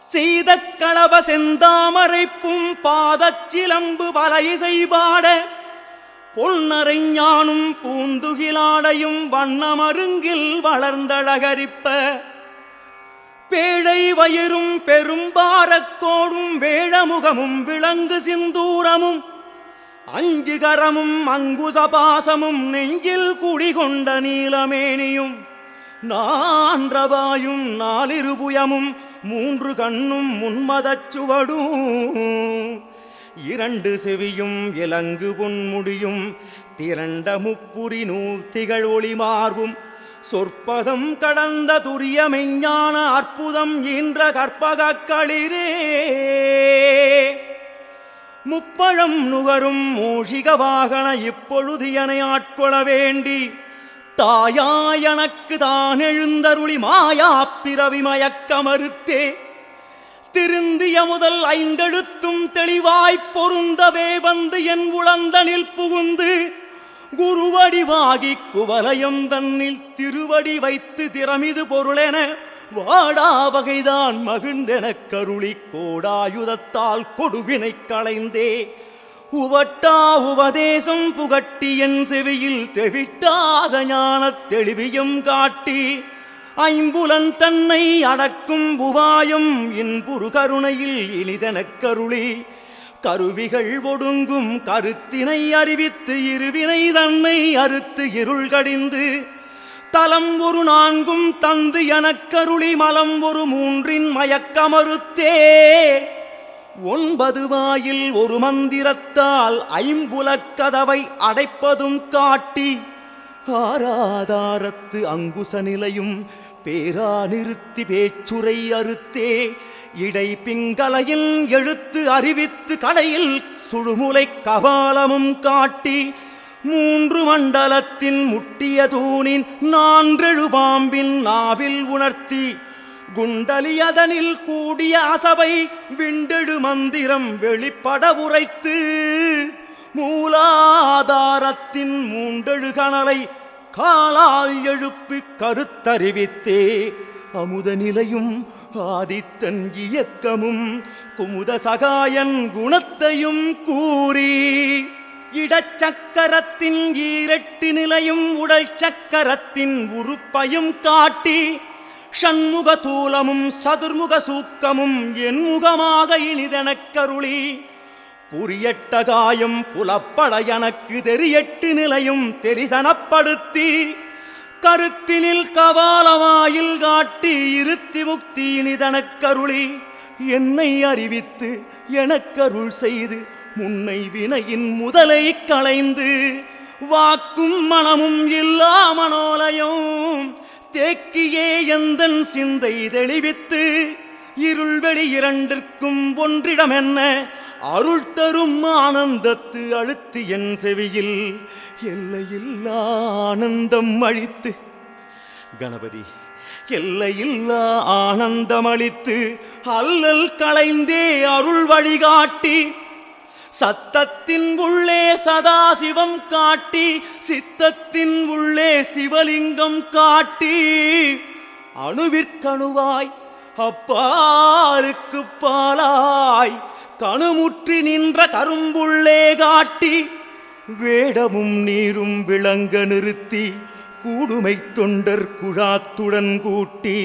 சீதக்களப செந்தாமரைப்பும் பாதச்சிலம்பு பலையிசை பாட பொன்னரைஞானும் பூந்துகிலாடையும் வண்ணமருங்கில் வளர்ந்தழகரிப்ப பேழை வயிறும் பெரும்பாரக்கோடும் வேழமுகமும் விலங்கு சிந்தூரமும் அஞ்சுகரமும் அங்குசபாசமும் நெஞ்சில் குடிகொண்ட நீலமேனியும் நான்றவாயும் நாலிருபுயமும் மூன்று கண்ணும் முன்மதச் சுவடும் இரண்டு செவியும் இலங்கு பொன்முடியும் திரண்ட முப்புரி நூல் திகழ் ஒளி மார்பும் சொற்பதம் கடந்த துரிய மெஞ்ஞான அற்புதம் ஈன்ற கற்பகக்களிரே முப்பழம் நுகரும் மூஷிக வாகன இப்பொழுது என ஆட்கொள்ள வேண்டி தாயாயனக்கு தான் எழுந்தருளி மாயா பிறவி மயக்க மறுத்தே திருந்திய முதல் ஐந்தெழுத்தும் தெளிவாய்ப் பொருந்தவே வந்து என் உளந்தனில் புகுந்து குருவடிவாகி குவலயம் தன்னில் திருவடி வைத்து திறமிது பொருளென வாடா வகைதான் மகிழ்ந்தெனக் கருளி கோடாயுதத்தால் கொடுவினை களைந்தே உவட்டா உபதேசம் புகட்டி என் செவியில் தெவிட்டாத ஞானத் தெளிவியும் காட்டி ஐம்புலன் தன்னை அடக்கும் உபாயம் இன்புறு கருணையில் இனிதெனக் கருளி கருவிகள் ஒடுங்கும் கருத்தினை அறிவித்து இருவினை தன்னை அறுத்து இருள் கடிந்து தலம் ஒரு நான்கும் தந்து எனக் கருளி மலம் ஒரு மூன்றின் மயக்கமறுத்தே 9 வாயில் ஒரு மந்திரத்தால் ஐம்புலக்கதவை அடைப்பதும் காட்டி ஆராதாரத்து அங்குச நிலையும் பேரா நிறுத்தி பேச்சுரை அறுத்தே இடை பிங்கலையின் எழுத்து அறிவித்து கடையில் சுழுமுலை கபாலமும் காட்டி 3 மண்டலத்தின் முட்டிய தூணின் 4 பாம்பின் நாவில் உணர்த்தி குண்டலியதனில் கூடிய அசபை விண்டெடு மந்திரம் வெளிப்பட உரைத்து மூலாதாரத்தின் 3 கணலை காலால் எழுப்பி கருத்தறிவித்தே அமுத நிலையும் ஆதித்தன் இயக்கமும் குமுத சகாயன் குணத்தையும் கூறி இடச்சக்கரத்தின் 8 நிலையும் உடல் சக்கரத்தின் உறுப்பையும் காட்டி ஷண்முக தூலமும் சதுர்முக சூக்கமும் என் முகமாக இனிதெனக் கருளி புரியட்ட காயம் புலப்பட எனக்கு தெரியட்டு நிலையும் தெரிசனப்படுத்தி கருத்தினில் கபாலவாயில் காட்டி இருத்தி முக்தி இனிதெனக் கருளி என்னை அறிவித்து எனக்கருள் செய்து முன்னை வினையின் முதலை களைந்து வாக்கும் மனமும் இல்லா மனோலயம் தேக்கியே எந்தன் சிந்தை தெளிவித்து இருள்வெளி இரண்டிற்கும் ஒன்றிடம் என்ன அருள் தரும் ஆனந்தத்து அழுத்து என் செவியில் எல்லையில்லா ஆனந்தம் அளித்து கணபதி எல்லையில்லா ஆனந்தம் அளித்து அல்லல் களைந்தே அருள் வழிகாட்டி சத்தத்தின் உள்ளே சதாசிவம் காட்டி சித்தத்தின் உள்ளே சிவலிங்கம் காட்டி அணுவிற்கணுவாய் அப்பாருக்கு பாலாய் கணுமுற்றி நின்ற கரும்புள்ளே காட்டி வேடமும் நீரும் விளங்க நிறுத்தி கூடுமை தொண்டர் குழாத்துடன் கூட்டி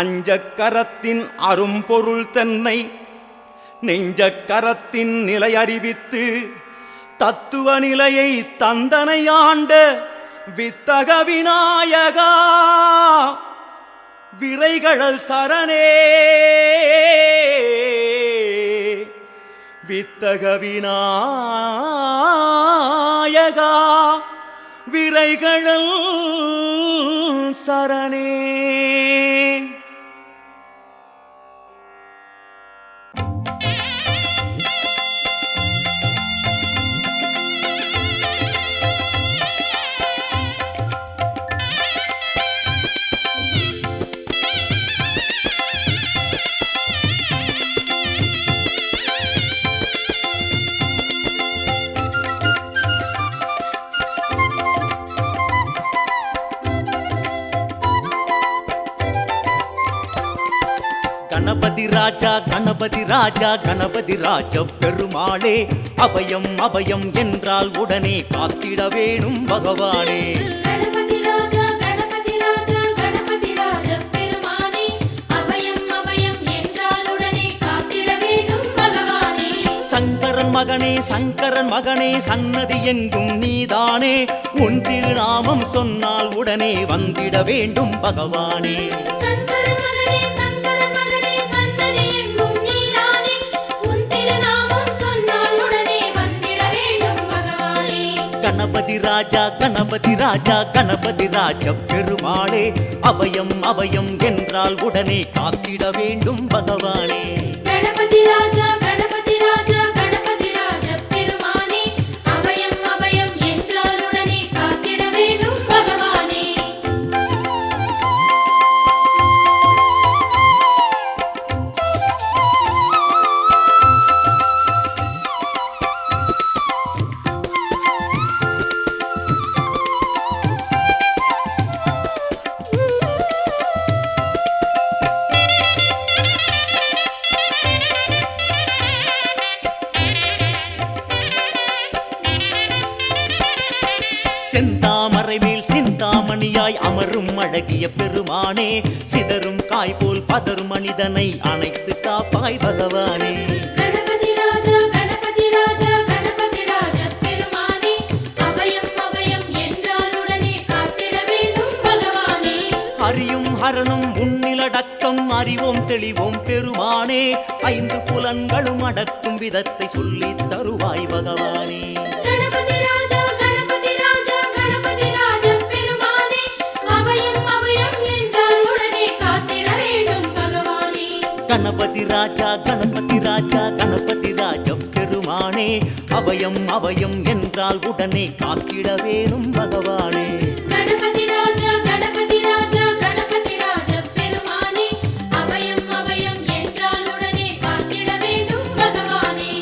அஞ்சக்கரத்தின் அரும்பொருள் தன்னை நெஞ்சக்கரத்தின் நிலை அறிவித்து தத்துவ நிலையை தந்தனை ஆண்ட வித்தக விநாயகா விரைகழல் சரணே வித்தக விநாயகா விரைகழல் சரணே. கணபதி ராஜா கணபதி ராஜா கணபதி ராஜ பெருமாளே அபயம் அபயம் என்றால் உடனே காத்திட வேணும் பகவானே. கணபதி ராஜா கணபதி ராஜா கணபதி ராஜ பெருமானே அபயம் அபயம் என்றால் உடனே காத்திட வேண்டும் பகவானே. சங்கரன் மகனே சங்கரன் மகனே சன்னதி எங்கும் நீதானே உன் திருநாமம் சொன்னால் உடனே வந்திட வேண்டும் பகவானே. சங்கரன் மகனே சன்னதி எங்கும் நீதானே உன் திருநாமம் சொன்னால் உடனே வந்திட வேண்டும் பகவானே. கணபதி ராஜா கணபதி ராஜா கணபதி ராஜ பெருமாளே அபயம் அபயம் என்றால் உடனே காத்திட வேண்டும் பகவானே. கணபதி ராஜா கணபதி ராஜா கணபதி ராஜ பெருமானே அபயம் அபயம் என்றால் உடனே காத்திட வேண்டும் பகவானே. செந்தாமரை மேல் சிந்தாமணியாய் அமரும் அழகிய பெருமானே சிதறும் காய் போல் பதரும் மனிதனை அணைத்து காப்பாய் பகவானே. கணபதி ராஜா கணபதி ராஜா கணபதி ராஜ பெருமானே அபயம் அபயம் என்றால் உடனே காத்திட வேண்டும் பகவானே. அறியும் ஹரணும் உன்னிலடக்கம் அறிவோம் தெளிவோம் பெருமானே ஐந்து புலன்களும் அடக்கும் விதத்தை சொல்லி தருவாய் பகவானே. கணபதி ராஜா கணபதி ராஜா கணபதி ராஜ பெருமானே அபயம் அபயம் என்றால் உடனே காத்திட வேண்டும் பகவானே. கணபதி ராஜா கணபதி ராஜா கணபதி ராஜ பெருமானே அபயம் அபயம் என்றால் உடனே காத்திட வேணும் பகவானே. கணபதி ராஜா கணபதி ராஜா கணபதி ராஜ பெருமானே அபயம் அபயம் என்றால் உடனே காத்திட வேண்டும் பகவானே.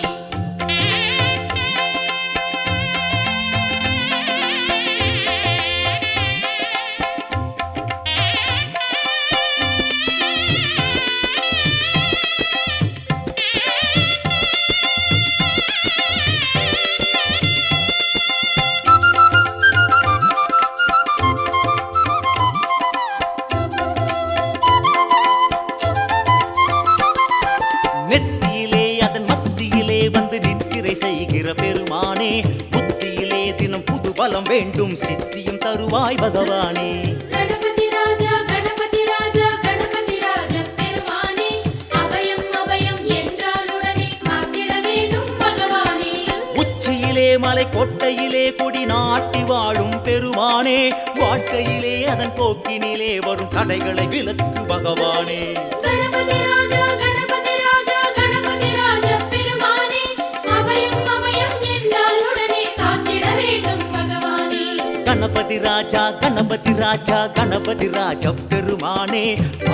நெத்தியிலே அதன் மத்தியிலே வந்து நித்திரை செய்கிற பெருமானே புத்தியிலே தினம் புது பலம் வேண்டும் சித்தியும் தருவாய் பகவானே. கணபதி ராஜா கணபதி ராஜா கணபதி ராஜ பெருமானே அபயம் அபயம் என்றால் உடனே காத்திட வேண்டும் பகவானே. உச்சியிலே மலை கொட்டையிலே கொடி நாட்டி வாழும் பெருமானே வாழ்க்கையிலே அதன் போக்கினிலே வரும் தடைகளை விலக்கு பகவானே. கணபதி ராஜா கணபதி ராஜா கணபதி ராஜ பெருமானே அபயம் அபயம் என்றால் உடனே காத்திட வேண்டும் பகவானே. கணபதி ராஜா கணபதி ராஜா கணபதி ராஜ பெருமானே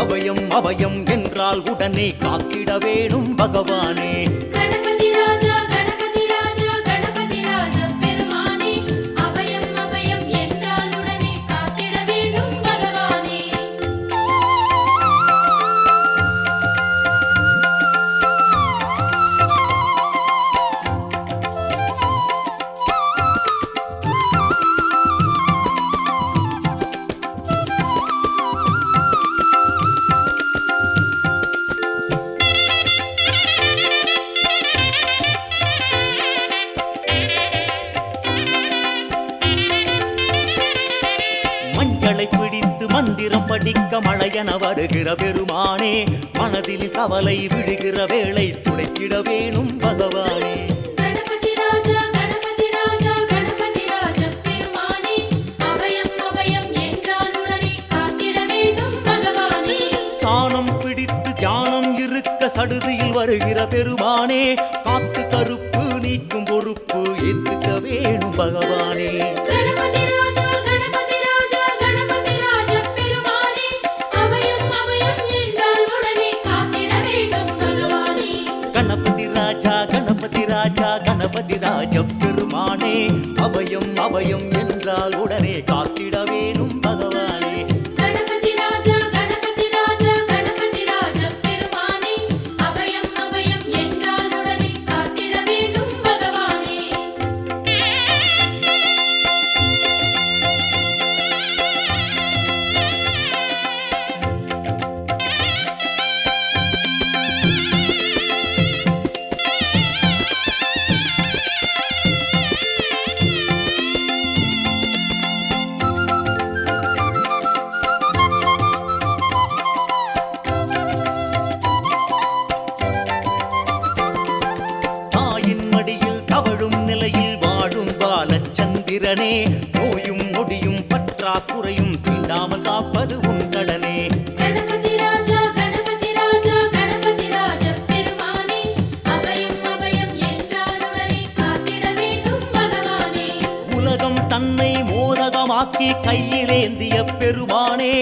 அபயம் அபயம் என்றால் உடனே காத்திட வேணும் பகவானே. கணபதி ராஜா கணபதி ராஜா கணபதி ராஜ பெருமானே அபயம் அபயம் என்றால் உடனே காத்திட வேண்டும் பகவானே. மஞ்சளை பிடித்து மந்திரம் படிக்க மழையென வருகிற பெருமானே மனதில் கவலை விழுகிற வேளை துடைத்திட வேணும் பகவானே. கணபதி ராஜா கணபதி ராஜா கணபதி ராஜ பெருமானே அபயம் அபயம் என்றால் உடனே காத்திட வேண்டும் பகவானே. சாணம் பிடித்து தியானம் இருக்க சடுதியில் வருகிற பெருமானே காத்து கருப்பு நீக்கும் பொறுப்பு ஏத்துக்க வேணும் பகவானே. கணபதி ராஜா கணபதி ராஜா கணபதி ராஜ பெருமானே அபயம் அபயம் என்றால் உடனே காத்திட வேண்டும் பகவானே. கணபதி ராஜா கணபதி ராஜா கணபதி ராஜ பெருமானே அபயம் அபயம் என்றால் உடனே காத்திட வேணும் பகவானே. கணபதி ராஜா கணபதி ராஜா கணபதி ராஜ பெருமானே கையிலேந்திய பெருமானே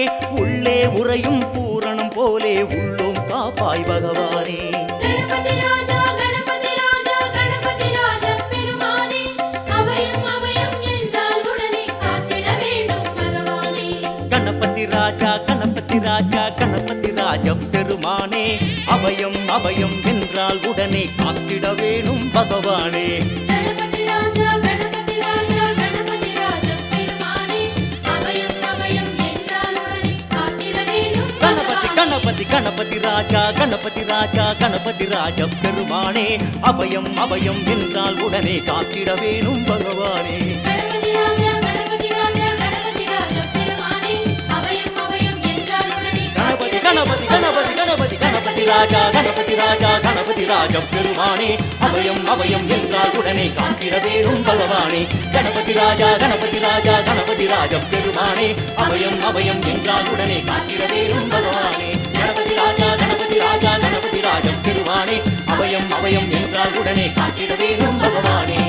உள்ளே உறையும் பூரணம் போலே உள்ளோம் காப்பாய் பகவானே கணபதி ராஜா கணபதி ராஜா கணபதி ராஜா பெருமானே அபயம் அபயம் என்றால் உடனே காத்திட வேண்டும் பகவானே கணபதி ராஜா கணபதி ராஜா கணபதி ராஜா பெருமானே அபயம் அபயம் என்றால் உடனே காத்திட வேணும் பகவானே கணபதி ராஜா கணபதி ராஜா கணபதி ராஜா பெருமானே அபயம் அபயம் என்றால் உடனே காத்திட வேண்டும் கணபதி கணபதி கணபதி ராஜா கணபதி ராஜா கணபதி ராஜா பெருமானே அபயம் அபயம் என்றால் உடனே காத்திட வேணும் பகவானே கணபதி ராஜா கணபதி ராஜா கணபதி ராஜா பெருமானே அபயம் அபயம் என்றால் உடனே கணபதி கணபதி கணபதி கணபதி கணபதி ராஜா கணபதி ராஜா கணபதி ராஜா பெருமானே அபயம் அபயம் என்றால் உடனே காத்திட வேணும் பகவானே கணபதி ராஜா கணபதி ராஜா கணபதி ராஜா பெருமானே அபயம் அபயம் என்றால் உடனே காத்திட வேணும் பகவானே கணபதி ராஜா கணபதி ராஜா கணபதி ராஜா பெருமானே அபயம் அபயம் என்றால் உடனே காத்திட வேணும் பகவானே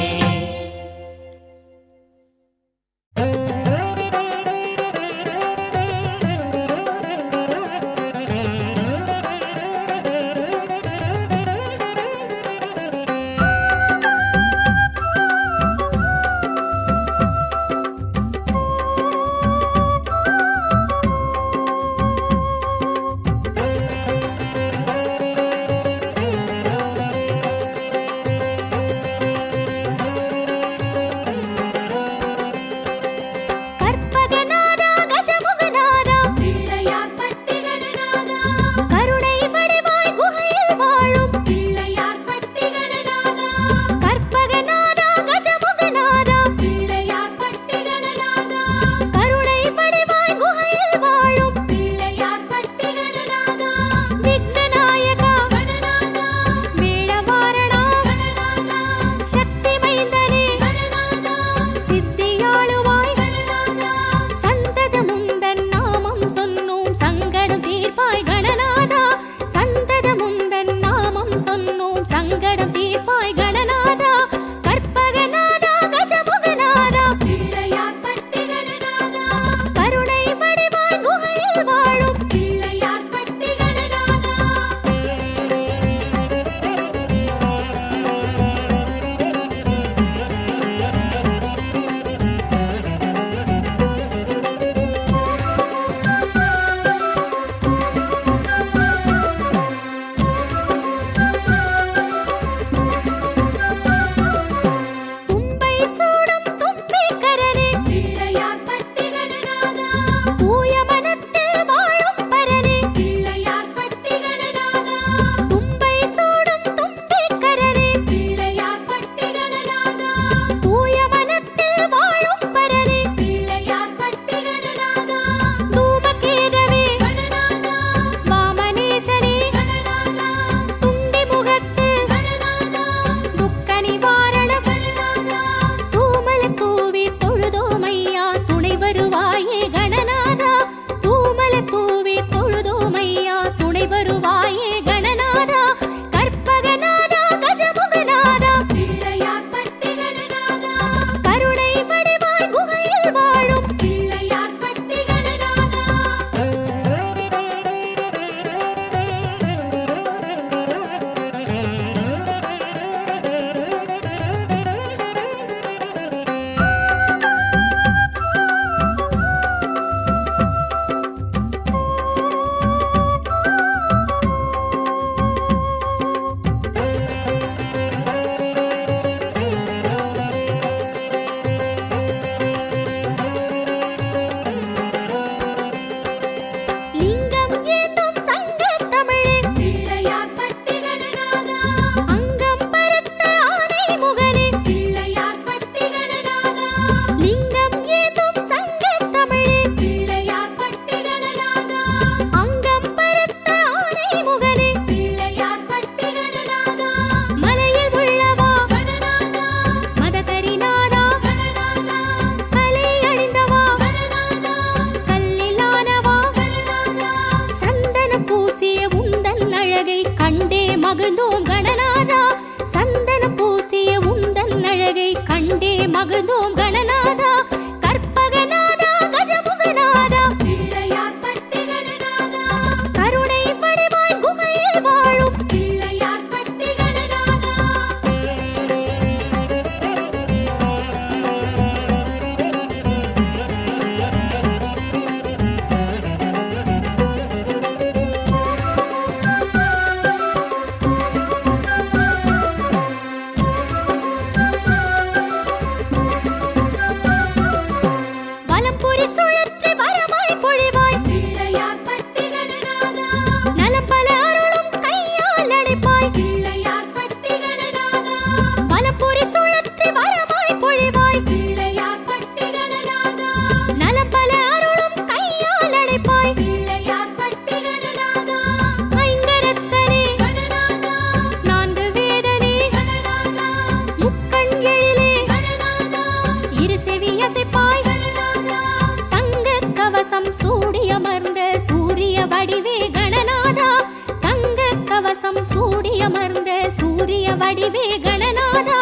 வடிவே கணநாதா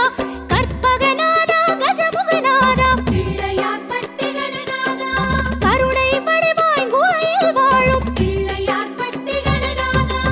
கற்பகநாதா கஜமுகநாதா பிள்ளையார்பட்டி கணநாதா கருணை வடிவாய் குகையில் வாழும் பிள்ளையார்பட்டி கணநாதா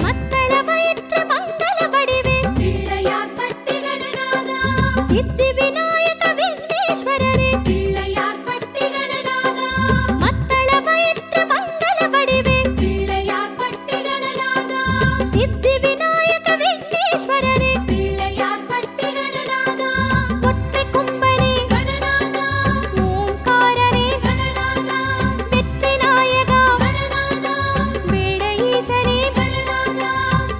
மத்தள வயிற்று மங்கள வடிவே பிள்ளையார்பட்டி கணநாதா சித்தி விநாயக விக்னேஸ்வரரே பிள்ளையார்பட்டி கணநாதா மத்தள வயிற்று மங்கள வடிவே பிள்ளையார்பட்டி கணநாதா சித்தி விநாயக விக்னேஸ்வரரே பிள்ளையார்பட்டி கணநாதா ஒற்றை கும்பரே கணநாதா ஓம்காரரே கணநாதா வெற்றி நாயகா கணநாதா வேட ஈசரே கணநாதா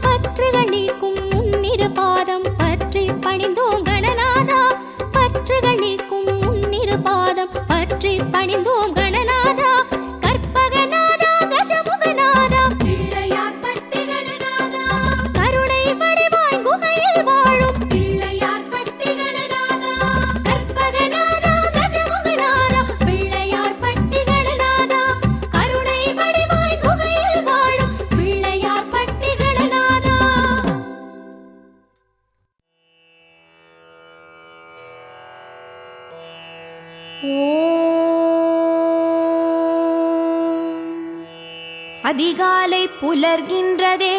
பற்றுகள் நீக்கும் முன்னிரு பாதம் பற்றி பணிந்தோம் கணநாதா பற்றுகள் நீக்கும் முன்னிரு பாதம் பற்றி பணிந்தோம் கணநாதா கற்பகநாதா கஜமுகநாதா பிள்ளையார்பட்டி கணநாதா கருணை வடிவாய் குகையில் வாழும் பிள்ளையார்பட்டி கணநாதா கற்பகநாதா கஜமுகநாதா பிள்ளையார்பட்டி கணநாதா கருணை வடிவாய் குகையில் வாழும் பிள்ளையார்பட்டி கணநாதா அதிகாலை புலர்கின்றதே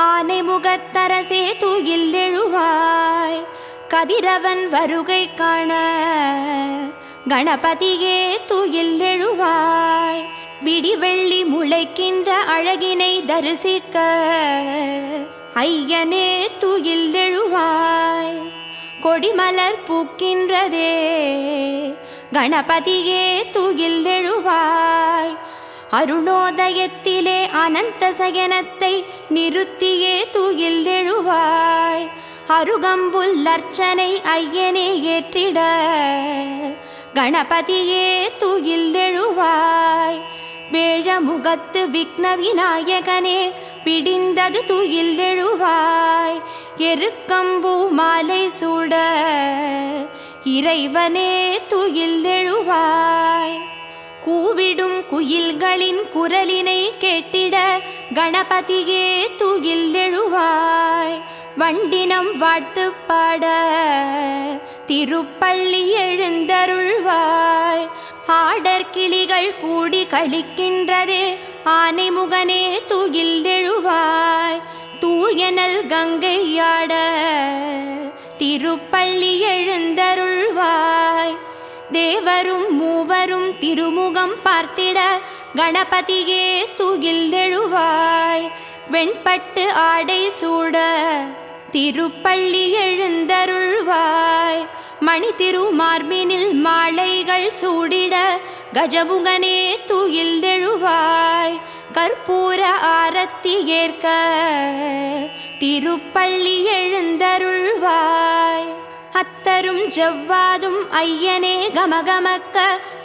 ஆனை முகத்தரசே தூயில் எழுவாய் கதிரவன் வருகை காண கணபதியே தூயில் எழுவாய் விடிவெள்ளி முளைக்கின்ற அழகினை தரிசிக்க ஐயனே தூயில் எழுவாய் கொடிமலர் பூக்கின்றதே கணபதியே தூயில் எழுவாய் அருணோதயத்திலே அனந்த சயனத்தை நிறுத்தியே தூயில் எழுவாய் அருகம்புல் அர்ச்சனை ஐயனே ஏற்றிட கணபதியே தூயில் எழுவாய் வேழமுகத்து விக்ன விநாயகனே பிடிந்தது தூயில் எழுவாய் எருக்கம்பூ மாலை சூட இறைவனே தூயில் எழுவாய் கூவிடும் குயில்களின் குரலினை கேட்டிட கணபதியே தூயில் எழுவாய் வண்டினம் வாழ்த்து பாட திருப்பள்ளி எழுந்தருள்வாய் ஆடர் கிளிகள் கூடி கழிக்கின்றதே ஆனைமுகனே தூயில் எழுவாய் தூயனல் கங்கையாட திருப்பள்ளி எழுந்தருள்வாய் தேவரும் மூவரும் திருமுகம் பார்த்திட கணபதியே தூயில் எழுவாய் வெண்பட்டு ஆடை சூட திருப்பள்ளி எழுந்தருள்வாய் மணி திருமார்பினில் மாலைகள் சூடிட கஜமுகனே தூயில் எழுவாய் கற்பூர ஆரத்தி ஏற்க திருப்பள்ளி எழுந்தருள்வாய் அத்தரும் ஜவ்வாதும் ஐயனே கமகமக்க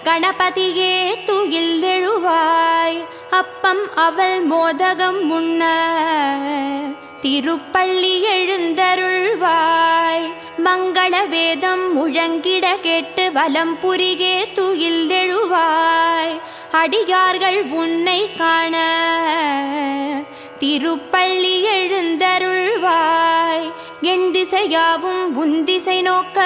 கணபதியே தூயில் எழுவாய் அப்பம் அவள் மோதகம் முன்ன திருப்பள்ளி எழுந்தருள்வாய் மங்கள வேதம் முழங்கிட கேட்டு வலம் புரிகே தூயில் எழுவாய் அடியார்கள் உன்னை காண திருப்பள்ளி எழுந்தருள்வாய் எண் திசையாவும் உன் திசை நோக்க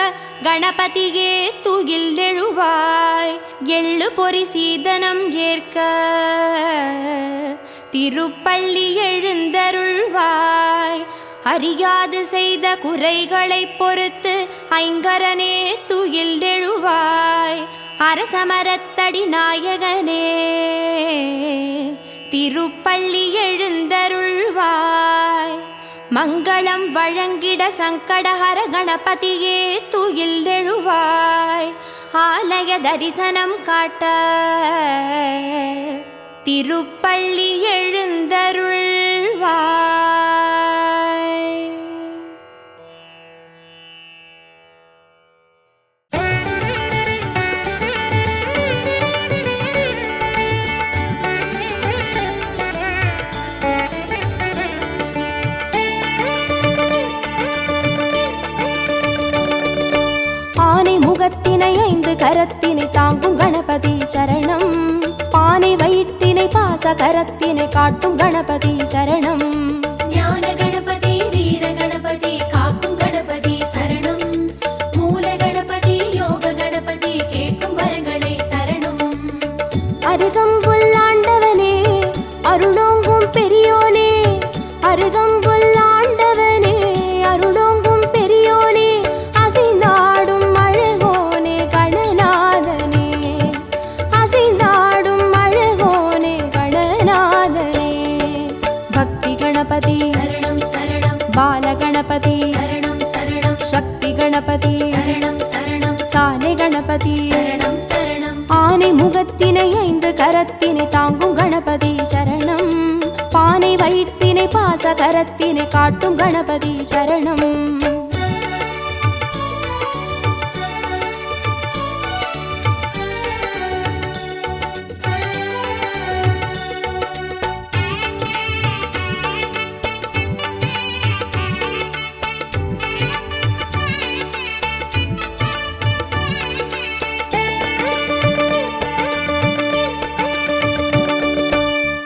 கணபதியே தூயில் எழுவாய் எள்ளு பொறி சீதனம் ஏற்க திருப்பள்ளி எழுந்தருள்வாய் அறியாது செய்த குறைகளை பொறுத்து ஐங்கரனே தூயில் எழுவாய் அரசமரத்தடி நாயகனே திருப்பள்ளி எழுந்தருள்வாய் மங்களம் வழங்கிட சங்கடஹர கணபதியே தூயில் எழுவாய் ஆலய தரிசனம் காட்ட திருப்பள்ளி எழுந்தருள்வாய். வயிற்றினை பாசகரத்தினை காட்டும் கணபதி சரணம். ஞான கணபதி வீர கணபதி காக்கும் கணபதி சரணம். மூல கணபதி யோக கணபதி கேட்கும் வரங்களை தரணும். அருகம்புல் ஆண்டவனே அருளோங்கும் பெரியோனே, அருகம்புல் ஆண்டவனே அருளோங்கும் பெரியோனே, அசைந்தாடும் அழகோனே கணநாதனே, அசைந்தாடும் அழகோனே கணநாதனே. பக்தி கணபதி சரணம் சரணம் பால கணபதி சரணம் சரணம் சக்தி கணபதி சரணம் சரணம் சாலை கணபதி சரணம் சரணம். ஆனை முகத்தினை 5 கரத்தினை தாங்கும் கணபதி சரணம். பானை வயிற்றினை பாசகரத்தினை காட்டும் கணபதி சரணம்.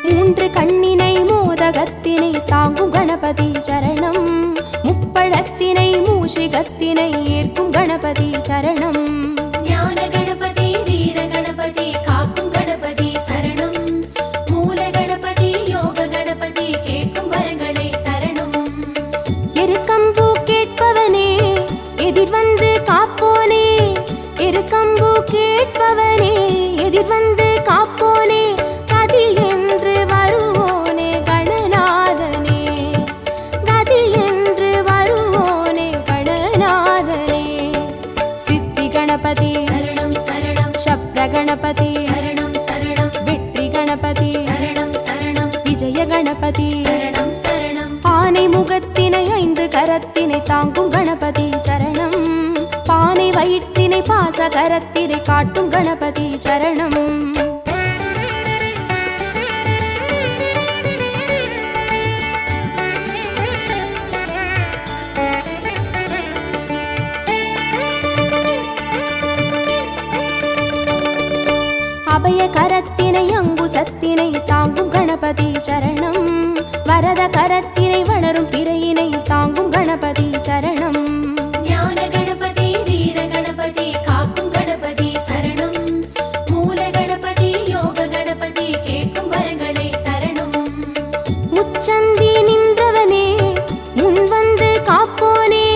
மூன்று கண்ணினை மோதகத்தினை தாங்கும் கணபதி சரணம். முப்பழத்தினை மூஷிகத்தினை ஏற்கும் கணபதி சரணம். ஞான கணபதி வீர கணபதி காக்கும் கணபதி சரணம். மூல கணபதி யோக கணபதி கேட்கும் வரங்களை தரணும். எருக்கம்பூ கேட்பவனே எதிர்வந்து காப்போனே, எருக்கம்பூ கேட்பவனே எதிர்வந்து காப்போனே, கதி என்று வருவோனே கணநாதனே, கதி என்று வருவோனே கணநாதனே. சித்தி கணபதி சரணம் சரணம் சப்ர கணபதி சரணம் சரணம் வெற்றி கணபதி சரணம் சரணம் விஜய கணபதி சரணம் சரணம். ஆனை முகத்தினை 5 கரத்தினை தாங்கும் கணபதி சரணம். பானை வயிற்றினை பாசகரத்தினை காட்டும் கணபதி சரணம். அபய கரத்தினை அங்குசத்தினை தாங்கும் கணபதி சரணம். வரத கரத்தினை வளரும் பிறையினை தாங்கும் கணபதி சரணம். ஞான கணபதி வீர கணபதி காக்கும் கணபதி சரணம். மூல கணபதி யோக கணபதி கேட்கும் வரங்களை தரணும். முச்சந்தி நின்றவனே முன்வந்து காப்போனே,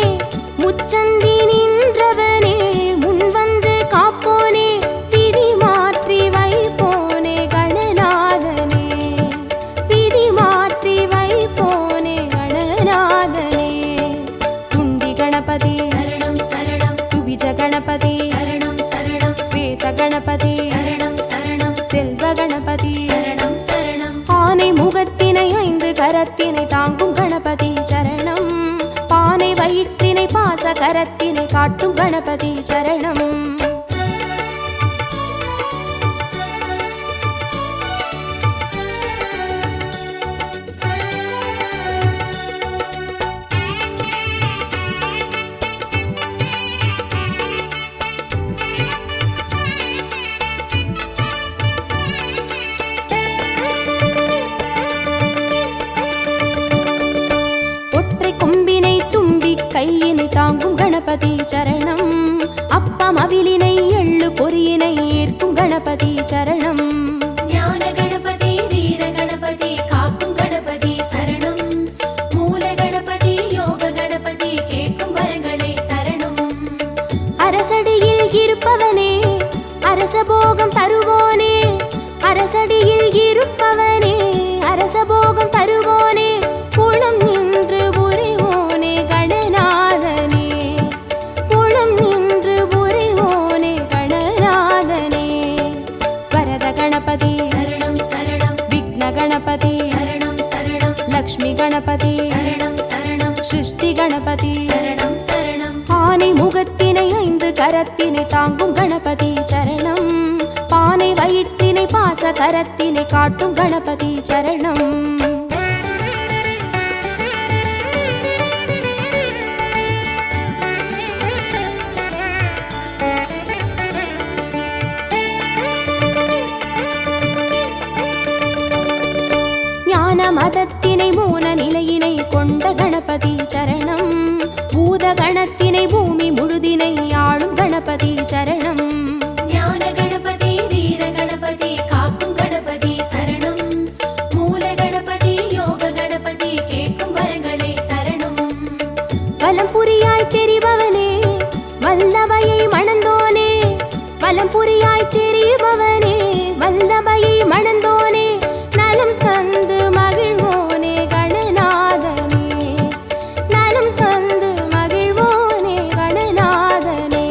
முச்சந்தி நின்றவனே முன்வந்து காப்போனே, விதி மாற்றி வைப்போனே கணநாதனே, விதி மாற்றி வைப்போனே கணநாதனே. துண்டி கணபதி சரணம் சரணம் துவிஜ கணபதி சரணம் சரணம் ஸ்வேத கணபதி சரணம் சரணம் செல்வ கணபதி சரணம் சரணம். ஆனை முகத்தினை 5 கரத்தினை தாங்கும் கணபதி சரணம். பானை வயிற்றினை பாசகரத்தினை காட்டும் கணபதி சரணம். ஒற்றை கொம்பினை தும்பி கையினை தாங்கும் கணபதி சரணம். அப்பம் அவிலினை எள்ளு பொறியினை ஏற்கும் கணபதி சரணம். ஞான கணபதி வீர கணபதி காக்கும் கணபதி சரணம். மூல கணபதி யோக கணபதி கேட்கும் வரங்களை தரணும். அரசடியில் இருப்பவனே அரசபோகம் தருவோனே, அரசடியில் இருப்பவனே அரசபோகம் தருவோனே, குளம் நின்று புரிவோனே கணநாதனே, குளம் நின்று புரிவோனே கணநாதனே. வரத கணபதி சரணம் சரணம் விக்ன கணபதி சரணம் சரணம் லக்ஷ்மி கணபதி சரணம் சரணம் சிருஷ்டி கணபதி சரணம் சரணம். ஆனை முகத்தினை 5 கரத்தினை தாங்கும் கணபதி சரணம். பானை வயிற்றினை பாசகரத்தினை காட்டும் கணபதி சரணம். மதத்தினை மோன நிலையினை கொண்ட கணபதி சரணம். பூத கணத்தினை பூமி முழுதினை ஆளும் கணபதி சரணம். ஞான கணபதி வீர கணபதி காக்கும் கணபதி சரணம். மூல கணபதி யோக கணபதி கேட்கும் வரங்களை தரணும். வலம் புரியாய் தெரிபவனே வல்லமையை மணந்தோனே. வலம் புரியாய் தெரிபவனே வல்லமையை மணந்தோனே. நலம் தந்து மகிழ்வோனே கணநாதனே. நலம் தந்து மகிழ்வோனே கணநாதனே.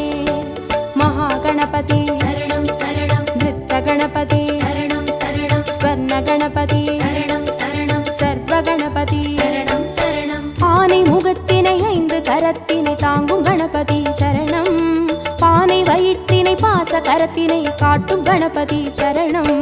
மகா கணபதி சரணம் சரணம் நித்த கணபதி சரணம் சரணம் ஸ்வர்ண கணபதி சரணம் சரணம் சர்வ கணபதி சரணம் சரணம். ஆனை முகத்தினை 5 கரத்தினை தாங்கும் கணபதி சரணம். பானை வயிற்றினை பாச கரத்தினை காட்டும் கணபதி சரணம்.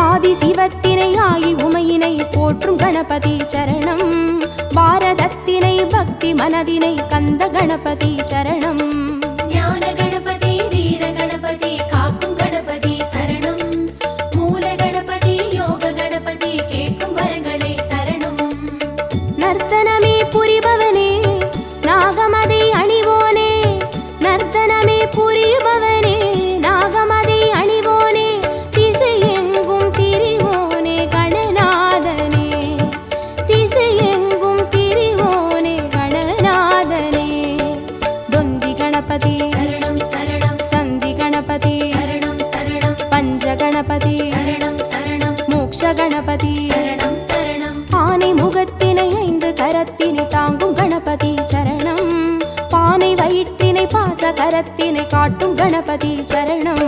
ஆதி சிவத்தினை ஆகி உமையினை போற்றும் கணபதி சரணம். பாரதத்தினை பக்தி மனதினை கந்த கணபதி சரணம். ஞான கணபதி வீர கணபதி காக்கும் கணபதி சரணம். மூல கணபதி யோக கணபதி கேட்கும் வரங்களை தரணும். நர்த்தனமே புரிபவனே நாகமதை அணிவோனே. நர்த்தனமே புரிபவனே நாகமதை அணிவோனே. திசை எங்கும் திரிவோனே கணநாதனே. திசை எங்கும் திரிவோனே கணநாதனே. தொந்தி கணபதி சரணம் சரணம் சந்தி கணபதி சரணம் சரணம் பஞ்ச கணபதி சரணம் சரணம் மோக்ஷ கணபதி சரணம் சரணம். ஆனை முகத்தினை 5 கரத்தினை தாங்கும் கணபதி சரணம். பானை வயிற்றினை பாச கரத்தினை காட்டும் கணபதி சரணம்.